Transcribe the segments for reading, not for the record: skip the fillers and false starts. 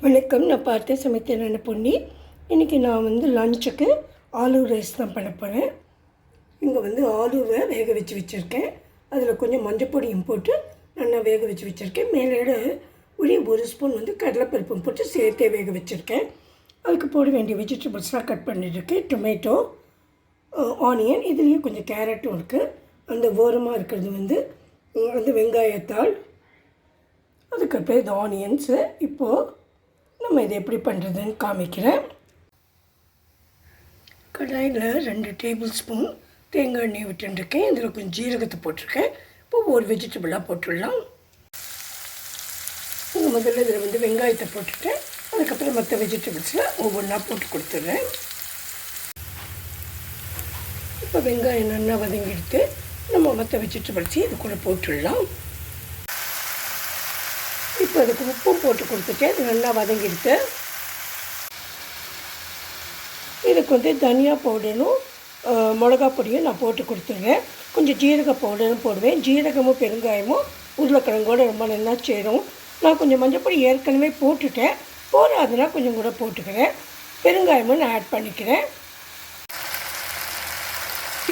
வணக்கம். நான் பார்த்து சமைத்தேன் பொன்னி. இன்றைக்கி நான் லஞ்சுக்கு ஆலு ரைஸ் தான் பண்ண போகிறேன். இங்கே ஆலுவை வேக வச்சு வச்சுருக்கேன். அதில் கொஞ்சம் மஞ்சப்பொடியும் போட்டு நல்லா வேக வச்சு வச்சுருக்கேன். மேலே ஒரு ஸ்பூன் கடலைப்பருப்பும் போட்டு சேர்த்தே வேக வச்சுருக்கேன். அதுக்கு போட வேண்டிய வெஜிடபிள்ஸ்லாம் கட் பண்ணியிருக்கேன். டொமேட்டோ, ஆனியன், இதுலேயே கொஞ்சம் கேரட்டும் இருக்குது. அந்த ஓரமாக இருக்கிறது அந்த வெங்காயத்தாள், அதுக்கப்புறம் இது ஆனியன்ஸு. இப்போது நம்ம இதை எப்படி பண்ணுறதுன்னு காமிக்கிறேன். கடாயில் 2 டேபிள் ஸ்பூன் தேங்காய் எண்ணெய் விட்டுருக்கேன். இதில் கொஞ்சம் ஜீரகத்தை போட்டிருக்கேன். இப்போ ஒரு வெஜிடபிளாக போட்டுடலாம். முதல்ல இதில் வெங்காயத்தை போட்டுட்டு அதுக்கப்புறம் மற்ற வெஜிடபிள்ஸில் ஒவ்வொன்றா போட்டு கொடுத்துட்றேன். இப்போ வெங்காயம் நல்லா வதங்கிடுத்து நம்ம மற்ற வெஜிடபிள்ஸையும் இது கூட போட்டுடலாம். இப்போ அதுக்கு உப்பும் போட்டு கொடுத்துட்டு அது நல்லா வதங்கிடுத்து. இதுக்கு தனியா பவுடரும் மிளகா பொடியும் நான் போட்டு கொடுத்துருவேன். கொஞ்சம் ஜீரக பவுடரும் போடுவேன். ஜீரகமும் பெருங்காயமும் உருளைக்கிழங்கோடு ரொம்ப நல்லா சேரும். நான் கொஞ்சம் மஞ்சப்பொடி ஏற்கனவே போட்டுட்டேன். போடாதுன்னா கொஞ்சம் கூட போட்டுக்கிறேன். பெருங்காயமும் நான் ஆட் பண்ணிக்கிறேன்.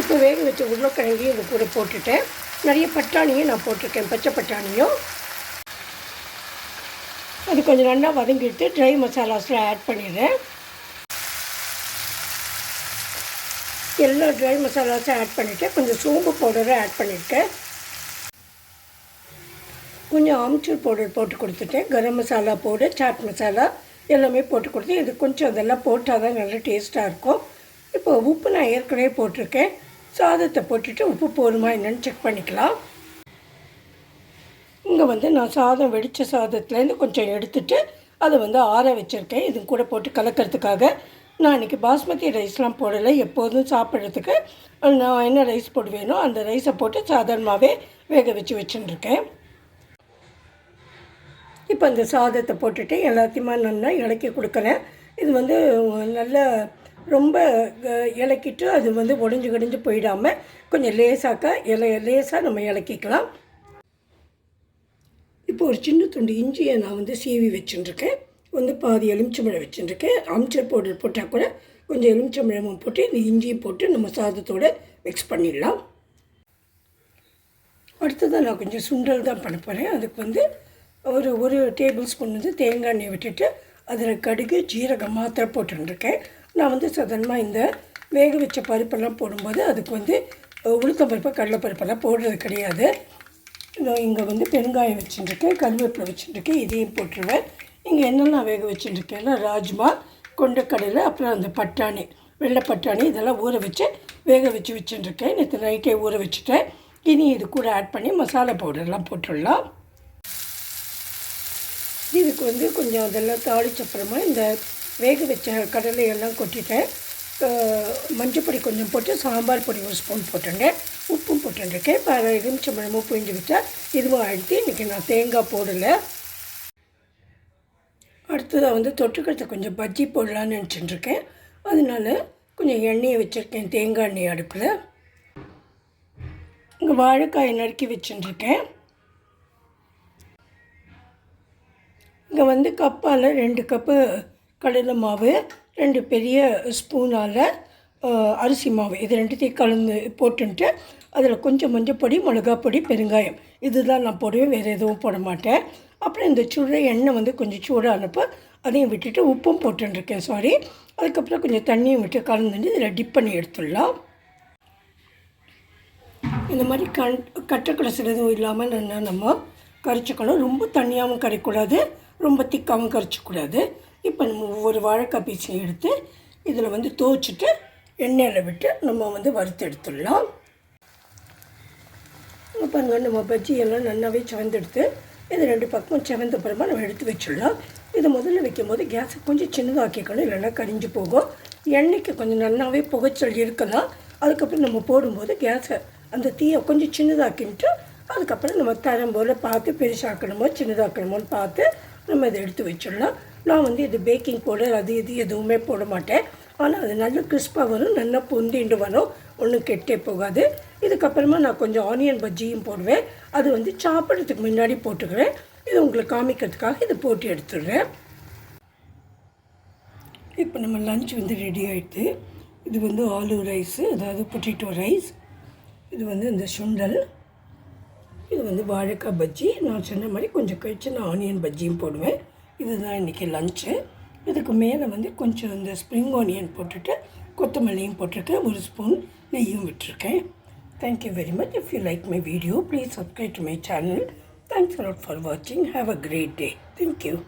இப்போ வேக வச்ச உருளைக்கிழங்கையும் இது கூட போட்டுட்டேன். நிறைய பட்டாணியும் நான் போட்டிருக்கேன், பச்சை பட்டாணியும். அது கொஞ்சம் நல்லா வதங்கிட்டு ட்ரை மசாலாஸ்லாம் ஆட் பண்ணிடுறேன். எல்லா ட்ரை மசாலாஸும் ஆட் பண்ணிவிட்டு கொஞ்சம் சோம்பு பவுடரை ஆட் பண்ணியிருக்கேன். கொஞ்சம் ஆம்ச்சூர் பவுடர் போட்டு கொடுத்துட்டேன். கரம் மசாலா பவுடர், சாட் மசாலா எல்லாமே போட்டு கொடுத்து இது கொஞ்சம் அதெல்லாம் போட்டால் தான் நல்லா டேஸ்ட்டாக இருக்கும். இப்போ உப்பு நான் ஏற்கனவே போட்டிருக்கேன். சாதத்தை போட்டுட்டு உப்பு போடுமா என்னென்னு செக் பண்ணிக்கலாம். இங்கே நான் சாதம் வெடித்த சாதத்துலேருந்து கொஞ்சம் எடுத்துகிட்டு அதை ஆற வச்சுருக்கேன். இது கூட போட்டு கலக்கிறதுக்காக. நான் இன்றைக்கி பாஸ்மதி ரைஸ்லாம் போடலை. எப்போதும் சாப்பிட்றதுக்கு நான் என்ன ரைஸ் போடுவேனோ அந்த ரைஸை போட்டு சாதாரணமாகவே வேக வச்சு வச்சுருக்கேன். இப்போ அந்த சாதத்தை போட்டுட்டு எல்லாத்தையுமே நல்லா இலக்கி கொடுக்குறேன். இது நல்லா ரொம்ப இலக்கிட்டு அது உடஞ்சி கடிஞ்சு போயிடாமல் கொஞ்சம் லேசாக நம்ம இலக்கிக்கலாம். இப்போ ஒரு சின்ன துண்டு இஞ்சியை நான் சீவி வச்சுருக்கேன். பாதி எலுமிச்சம்பழம் வச்சுருக்கேன். ஆம்ச்சூர் பவுடர் போட்டால் கூட கொஞ்சம் எலுமிச்சம்பழமும் போட்டு இந்த இஞ்சியும் போட்டு நம்ம சாதத்தோடு மிக்ஸ் பண்ணிடலாம். அடுத்ததாக நான் கொஞ்சம் சுண்டல் தான் பண்ண போகிறேன். அதுக்கு ஒரு டேபிள் ஸ்பூன் தேங்காய் எண்ணெய் விட்டுட்டு அதில் கடுகு, ஜீரகம் மாத்திரை போட்டுருக்கேன். நான் சாதாரணமாக இந்த வேக வச்ச பருப்பெல்லாம் போடும்போது அதுக்கு உளுத்தம் பருப்பு, கடலைப்பருப்பெல்லாம் போடுறது கிடையாது. இங்கே பெருங்காயம் வச்சுருக்கேன், கருவேப்பிலை வச்சுருக்கேன், இதையும் போட்டுருவேன். இங்கே என்னெல்லாம் வேக வச்சுருக்கேன்னா ராஜ்மா, கொண்டக்கடலை, அப்புறம் அந்த பட்டாணி, வெள்ளை பட்டாணி இதெல்லாம் ஊற வச்சு வேக வச்சு வச்சுருக்கேன். நேற்று நைட்டே ஊற வச்சுட்டேன். இனி இது கூட ஆட் பண்ணி மசாலா பவுடர்லாம் போட்டுடலாம். இதுக்கு கொஞ்சம் அதெல்லாம் தாளிச்சப்புறமா இந்த வேக வச்ச கடலையெல்லாம் கொட்டிட்டேன். மஞ்சப்பொடி கொஞ்சம் போட்டு சாம்பார் பொடி ஒரு ஸ்பூன் போட்டுருக்கேன். உப்பும் போட்டுருக்கேன். இப்போ எலுமிச்சம்பழமும் புழிஞ்சு விட்டால் இதுவும் ஆகிடுத்து. இன்றைக்கி நான் தேங்காய் போடலை. அடுத்ததாக தொட்டுக்கிறத கொஞ்சம் பஜ்ஜி போடலான்னு நினச்சிட்டுருக்கேன். அதனால கொஞ்சம் எண்ணெயை வச்சுருக்கேன், தேங்காய் எண்ணெய் அடுப்பில். இங்கே வாழைக்காயை நறுக்கி வச்சுட்டுருக்கேன். இங்கே கப்பால் 2 கப்பு கடலை மாவு, 2 பெரிய ஸ்பூனால் அரிசி மாவு, இது ரெண்டுத்தையும் கலந்து போட்டுன்ட்டு அதில் கொஞ்சம் மஞ்சப்பொடி, மிளகாப்பொடி, பெருங்காயம் இதுதான் நான் போடுவேன். வேறு எதுவும் போட மாட்டேன். அப்புறம் இந்த சுடுற எண்ணெய் கொஞ்சம் சூடானப்போ அதையும் விட்டுட்டு உப்பும் போட்டுருக்கேன். அதுக்கப்புறம் கொஞ்சம் தண்ணியும் விட்டு கலந்துட்டு இதில் டிப் பண்ணி எடுத்துடலாம். இந்த மாதிரி கட்டக்கடை எதுவும் இல்லாமல் நம்ம கரைச்சிக்கணும். ரொம்ப தண்ணியாகவும் கரைக்கூடாது, ரொம்ப திக்காகவும் கரைச்சிக்கூடாது. இப்போ நம்ம ஒவ்வொரு வாழைக்காய் பீஸையும் எடுத்து இதில் துவைச்சிட்டு எண்ணெயில் விட்டு நம்ம வறுத்து எடுத்துடலாம். பாருங்கள், நம்ம பஜ்ஜியெல்லாம் நல்லாவே செவந்தெடுத்து இது 2 பக்கமும் செவந்த அப்புறமா நம்ம எடுத்து வச்சிடலாம். இதை முதல்ல வைக்கும்போது கேஸை கொஞ்சம் சின்னதாக்கிக்கணும், இல்லைன்னா கரிஞ்சு போகும். எண்ணெய்க்கு கொஞ்சம் நல்லாவே புகைச்சல் இருக்கலாம். அதுக்கப்புறம் நம்ம போடும்போது கேஸை அந்த தீயை கொஞ்சம் சின்னதாக்கின்ட்டு அதுக்கப்புறம் நம்ம தரம் போல் பார்த்து பெருசாக்கணுமோ சின்னதாக்கணுமோன்னு பார்த்து நம்ம இதை எடுத்து வச்சிடலாம். நான் இது பேக்கிங் பவுடர் அது இது எதுவுமே போட மாட்டேன். ஆனால் அது நல்லா கிறிஸ்பாக வரும், நல்லா பொந்திண்டு வரும், ஒன்றும் கெட்டே போகாது. இதுக்கப்புறமா நான் கொஞ்சம் ஆனியன் பஜ்ஜியும் போடுவேன். அது சாப்பிட்றதுக்கு முன்னாடி போட்டுக்கிறேன். இது உங்களுக்கு காமிக்கிறதுக்காக இதை போட்டு எடுத்துடுறேன். இப்போ நம்ம லஞ்ச் வந்து ரெடி ஆகிடுது. இது வந்து ஆலு ரைஸு, அதாவது பொட்டேட்டோ ரைஸ். இது வந்து இந்த சுண்டல். இது வந்து வாழைக்காய் பஜ்ஜி. நான் சொன்ன மாதிரி கொஞ்சம் கழிச்சு நான் ஆனியன் பஜ்ஜியும் போடுவேன். இதுதான் இன்றைக்கி லஞ்சு. இதுக்கு மேலே வந்து கொஞ்சம் இந்த ஸ்ப்ரிங் ஆனியன் போட்டுட்டு கொத்தமல்லியும் போட்டிருக்கேன். ஒரு ஸ்பூன் நெய்யும் விட்டுருக்கேன். Thank you very much. If you like my video, please subscribe to my channel. Thanks a lot for watching. Have a great day. Thank you.